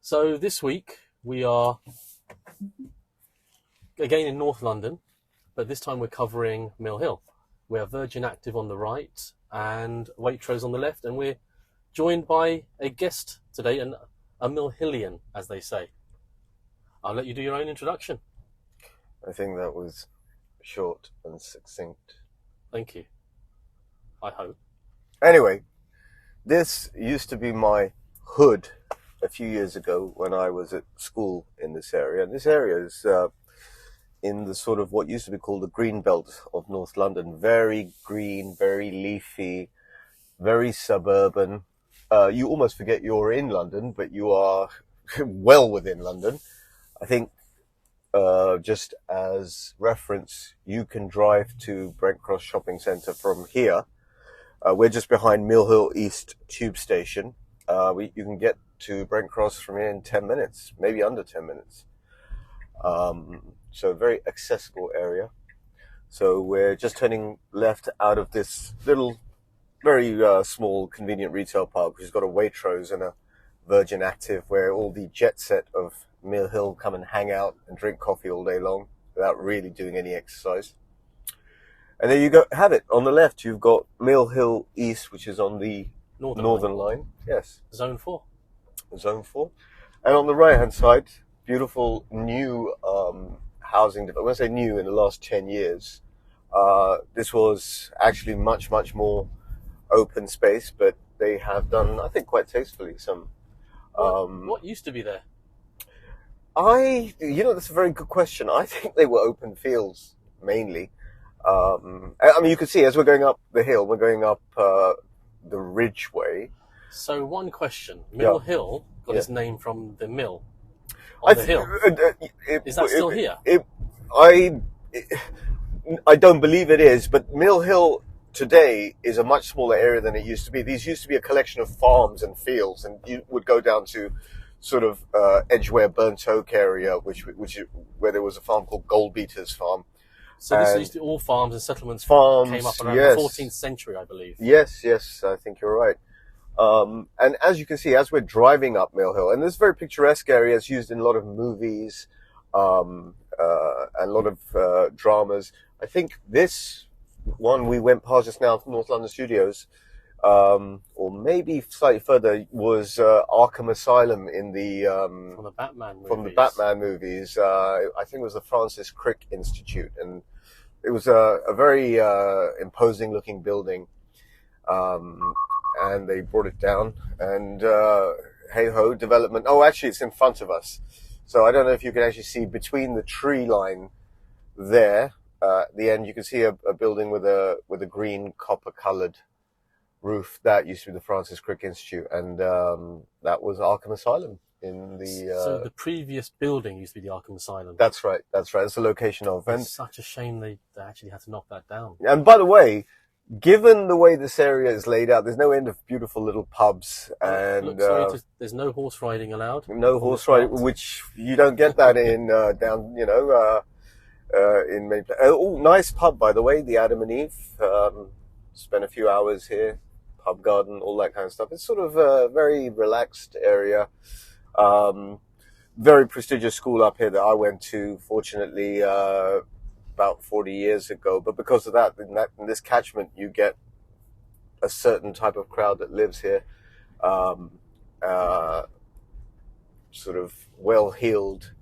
So this week we are again in North London, but this time we're covering Mill Hill. We have Virgin Active on the right and Waitrose on the left, and we're joined by a guest today, a Mill Hillian, as they say. I'll let you do your own introduction. I think that was short and succinct. Thank you. I hope. Anyway, this used to be my hood a few years ago when I was at school in this area. And this area is in the sort of what used to be called the green belt of North London. Very green, very leafy, very suburban. You almost forget you're in London, but you are well within London. I think just as reference, you can drive to Brent Cross Shopping Centre from here. We're just behind Mill Hill East Tube Station. You can get to Brent Cross from here in 10 minutes, maybe under 10 minutes. So very accessible area. So we're just turning left out of this little, very small, convenient retail park, which has got a Waitrose and a Virgin Active, where all the jet set of Mill Hill come and hang out and drink coffee all day long without really doing any exercise. And there you go, have it. On the left, you've got Mill Hill East, which is on the Northern line. Yes. Zone 4. Zone 4. And on the right-hand side, beautiful new housing. When I say new, in the last 10 years, this was actually much, much more open space, but they have done, I think, quite tastefully some. What used to be there? That's a very good question. I think they were open fields, mainly. I mean, you can see as we're going up the hill, we're going up the Ridgeway. So one question. Mill Hill got its name from the mill I on the hill. Is that still here? I don't believe it is, but Mill Hill today is a much smaller area than it used to be. These used to be a collection of farms and fields, and you would go down to sort of Edgware, Burnt Oak area, where there was a farm called Goldbeater's Farm. So this used to be all farms and settlements. Farms came up around the 14th century, I believe. Yes, I think you're right. And as you can see, as we're driving up Mill Hill, and this very picturesque area is used in a lot of movies, and a lot of dramas. I think this one we went past just now from North London Studios, or maybe slightly further, was Arkham Asylum in the from the Batman movies. From the Batman movies. I think it was the Francis Crick Institute, and it was a very imposing looking building. And they brought it down, and hey ho, development. Oh, actually, it's in front of us, so I don't know if you can actually see between the tree line there. At the end, you can see a building with a green copper coloured roof. That used to be the Francis Crick Institute, and that was Arkham Asylum in the. So the previous building used to be the Arkham Asylum. That's right. It's the location of. It's such a shame they actually had to knock that down. And by the way, given the way this area is laid out, there's no end of beautiful little pubs, and there's no horse riding allowed. No horse riding, which you don't get that in down, in many. Oh, nice pub, by the way, the Adam and Eve. Spent a few hours here, pub garden, all that kind of stuff. It's sort of a very relaxed area. Very prestigious school up here that I went to, fortunately, about 40 years ago. But because of that, in this catchment, you get a certain type of crowd that lives here, sort of well-heeled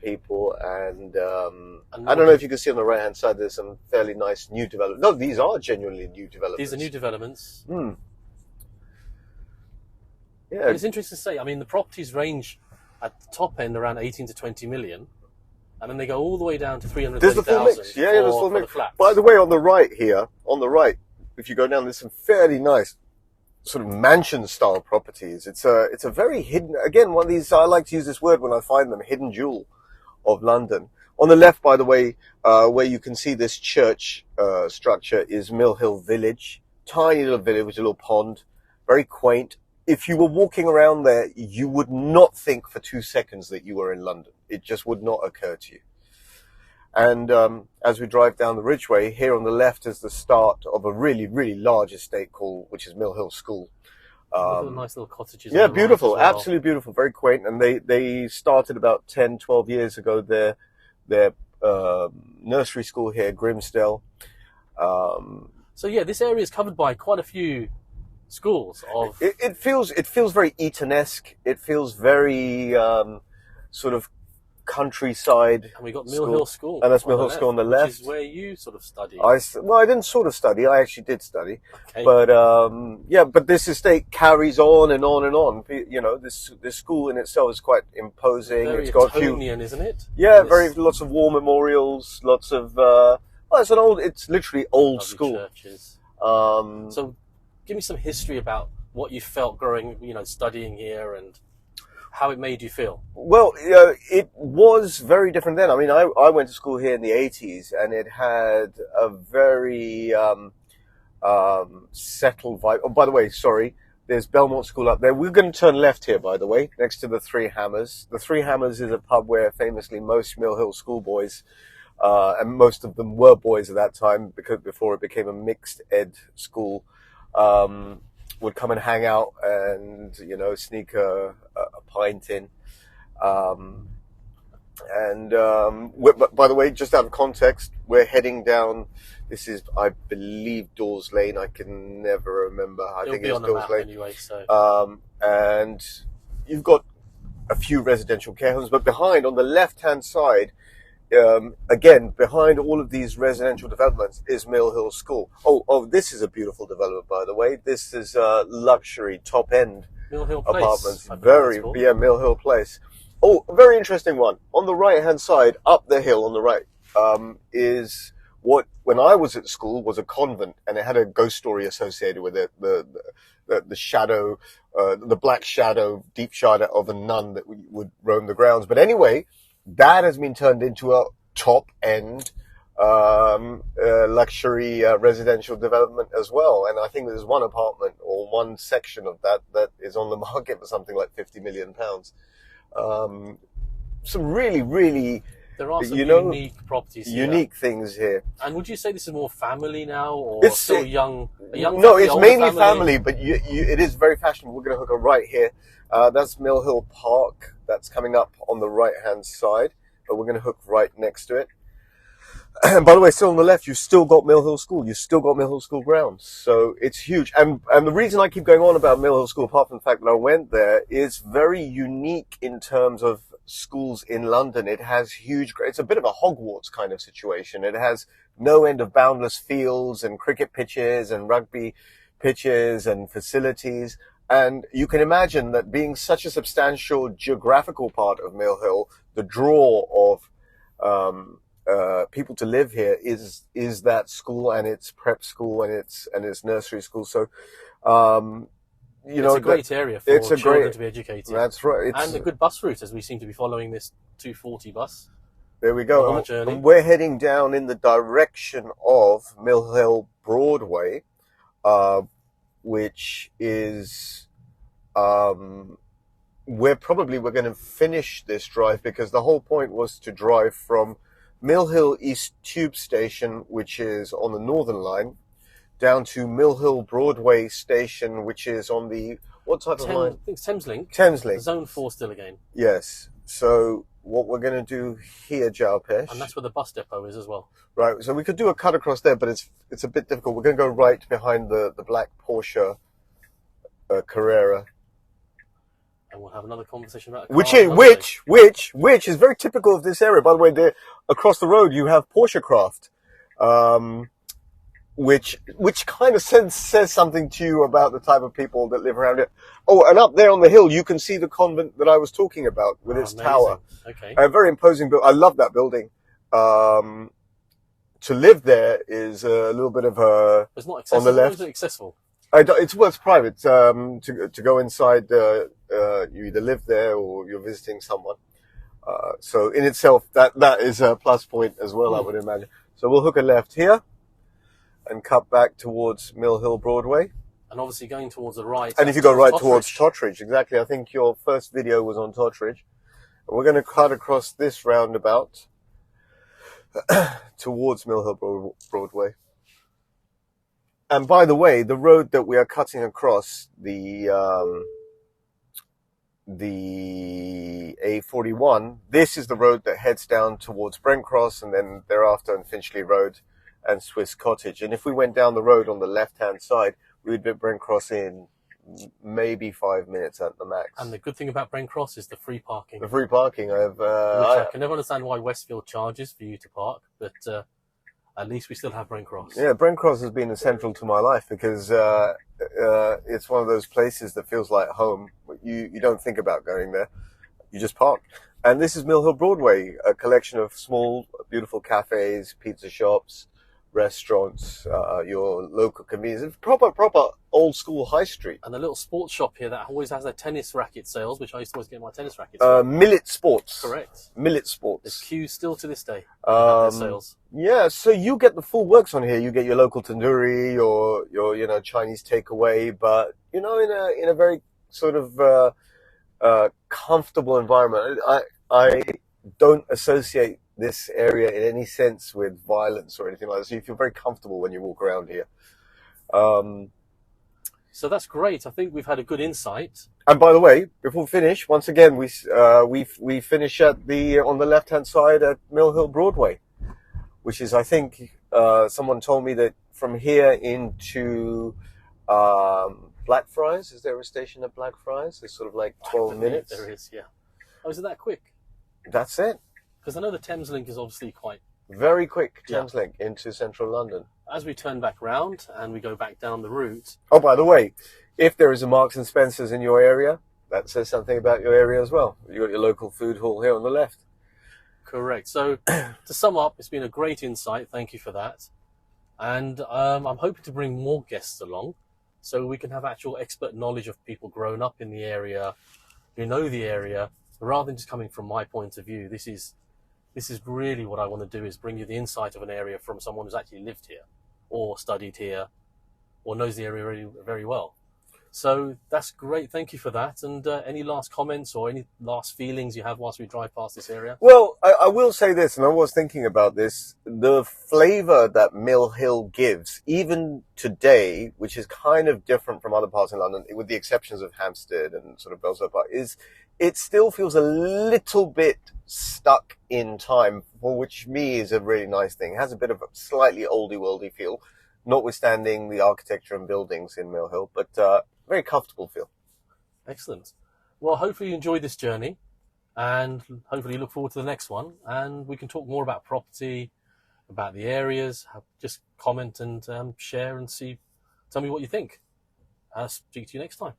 people, and I don't know if you can see on the right-hand side, there's some fairly nice new developments. No, these are genuinely new developments. These are new developments. Yeah. It's interesting to say, I mean, the properties range at the top end around 18 to 20 million, and then they go all the way down to 330,000. There's the full mix. Yeah, there's the full mix. The By the way, on the right here, if you go down, there's some fairly nice sort of mansion-style properties. It's a very hidden, again, one of these, I like to use this word when I find them, hidden jewel of London. On the left, by the way, where you can see this church structure is Mill Hill Village. Tiny little village with a little pond, very quaint. If you were walking around there, you would not think for 2 seconds that you were in London. It just would not occur to you. And as we drive down the Ridgeway, here on the left is the start of a really, really large estate which is Mill Hill School. Look at the nice little cottages. Yeah, on the right beautiful, as well. absolutely beautiful, very quaint. And they started about 10, 12 years ago their nursery school here, Grimsdale. So yeah, this area is covered by quite a few schools of. It feels very Eton-esque. It feels very sort of countryside. And we got Mill Hill School. And that's Mill Hill School on the left. Which is where you sort of studied. Well, I didn't sort of study. I actually did study. Okay. But yeah, but this estate carries on and on and on. You know, this school in itself is quite imposing. Very it's got Etonian, isn't it? Yeah, lots of war memorials, lots of. Well, it's literally old school. Churches. Um, So, give me some history about what you felt growing, studying here, and how it made you feel. Well, it was very different then. I mean, I went to school here in the 80s, and it had a very settled vibe. Oh, by the way, sorry, there's Belmont School up there. We're going to turn left here, by the way, next to the Three Hammers. The Three Hammers is a pub where famously most Mill Hill schoolboys, and most of them were boys at that time, because before it became a mixed ed school, would come and hang out and, sneak a pint in. By the way, just out of context, we're heading down. This is, I believe, Dawes Lane. I can never remember. I think it's Dawes Lane. Anyway, so. And you've got a few residential care homes, but behind, on the left-hand side, again, behind all of these residential developments is Mill Hill School. Oh, this is a beautiful development, by the way. This is luxury, top-end Mill Hill Place, apartments. Mill Hill Place. Oh, a very interesting one. On the right-hand side, up the hill on the right, is what, when I was at school, was a convent, and it had a ghost story associated with it. The shadow, the black shadow, deep shadow of a nun that would roam the grounds. But anyway, that has been turned into a top-end luxury residential development as well. And I think there's one apartment or one section of that is on the market for something like £50 million. Some really, really, there are some unique properties here. Unique things here. And would you say this is more family now, or it's still young? No, it's mainly family, but it is very fashionable. We're going to hook a right here. That's Mill Hill Park. That's coming up on the right-hand side, but we're going to hook right next to it. And by the way, still on the left, you've still got Mill Hill School. You've still got Mill Hill School grounds. So it's huge. And the reason I keep going on about Mill Hill School, apart from the fact that I went there, is very unique in terms of schools in London. It has it's a bit of a Hogwarts kind of situation. It has no end of boundless fields and cricket pitches and rugby pitches and facilities. And you can imagine that being such a substantial geographical part of Mill Hill, the draw of people to live here is that school and its prep school and its nursery school. So, it's a great area for children to be educated. That's right. And a good bus route, as we seem to be following this 240 bus. There we go. On our journey. And we're heading down in the direction of Mill Hill Broadway, which is we're going to finish this drive, because the whole point was to drive from Mill Hill East Tube Station, which is on the Northern Line, down to Mill Hill Broadway Station, which is on the, what type of line? I think it's Thameslink. Thameslink. Zone 4 still again. Yes. So what we're going to do here, Jalpesh. And that's where the bus depot is as well. Right. So we could do a cut across there, but it's a bit difficult. We're going to go right behind the black Porsche Carrera. And we'll have another conversation about which is very typical of this area. By the way, across the road you have Porsche Craft, which kind of says something to you about the type of people that live around it. Oh, and up there on the hill you can see the convent that I was talking about with its amazing. tower. Okay. A very imposing building. I love that building. To live there is a little bit of a. It's not accessible. On the left. Is it accessible? It's private. To go inside, you either live there or you're visiting someone. So in itself, that is a plus point as well, I would imagine. So we'll hook a left here and cut back towards Mill Hill Broadway. And obviously going towards the right. And if you go right towards Totteridge, exactly. I think your first video was on Totteridge. And we're going to cut across this roundabout towards Mill Hill Broadway. And by the way, the road that we are cutting across, the A41, this is the road that heads down towards Brent Cross and then thereafter on Finchley Road and Swiss Cottage. And if we went down the road on the left-hand side, we would be at Brent Cross in maybe 5 minutes at the max. And the good thing about Brent Cross is the free parking. The free parking, which I can never understand why Westfield charges for you to park, but at least we still have Brent Cross. Yeah, Brent Cross has been essential to my life because it's one of those places that feels like home. You don't think about going there. You just park. And this is Mill Hill Broadway, a collection of small, beautiful cafes, pizza shops, restaurants, your local convenience. Proper old school high street. And the little sports shop here that always has their tennis racket sales, which I used to always get my tennis rackets from. Millet Sports. Correct. Millet Sports. There's queues still to this day. Their sales. Yeah, so you get the full works on here. You get your local tandoori, your Chinese takeaway, but in a very sort of comfortable environment. I don't associate this area in any sense with violence or anything like that. So you feel very comfortable when you walk around here. So that's great. I think we've had a good insight. And by the way, before we finish, once again, we finish at on the left-hand side at Mill Hill Broadway, which is, I think, someone told me that from here into Blackfriars, is there a station at Blackfriars? It's sort of like 12 minutes. There is, yeah. Oh, is it that quick? That's it. Because I know the Thames Link is obviously quite... Very quick Thames Link into central London. As we turn back round and we go back down the route... Oh, by the way, if there is a Marks and Spencer's in your area, that says something about your area as well. You've got your local food hall here on the left. Correct. So, to sum up, it's been a great insight. Thank you for that. And I'm hoping to bring more guests along so we can have actual expert knowledge of people grown up in the area, who know the area, rather than just coming from my point of view. This is really what I want to do, is bring you the insight of an area from someone who's actually lived here or studied here or knows the area very, very well. So that's great. Thank you for that. And any last comments or any last feelings you have whilst we drive past this area? Well, I will say this, and I was thinking about this, the flavour that Mill Hill gives, even today, which is kind of different from other parts in London, with the exceptions of Hampstead and sort of Belsize Park, is it still feels a little bit stuck in time, for which me is a really nice thing. It has a bit of a slightly oldie-worldy feel, notwithstanding the architecture and buildings in Mill Hill, but very comfortable feel. Excellent. Well, hopefully you enjoyed this journey, and hopefully you look forward to the next one, and we can talk more about property, about the areas. Just comment and share and tell me what you think. I'll speak to you next time.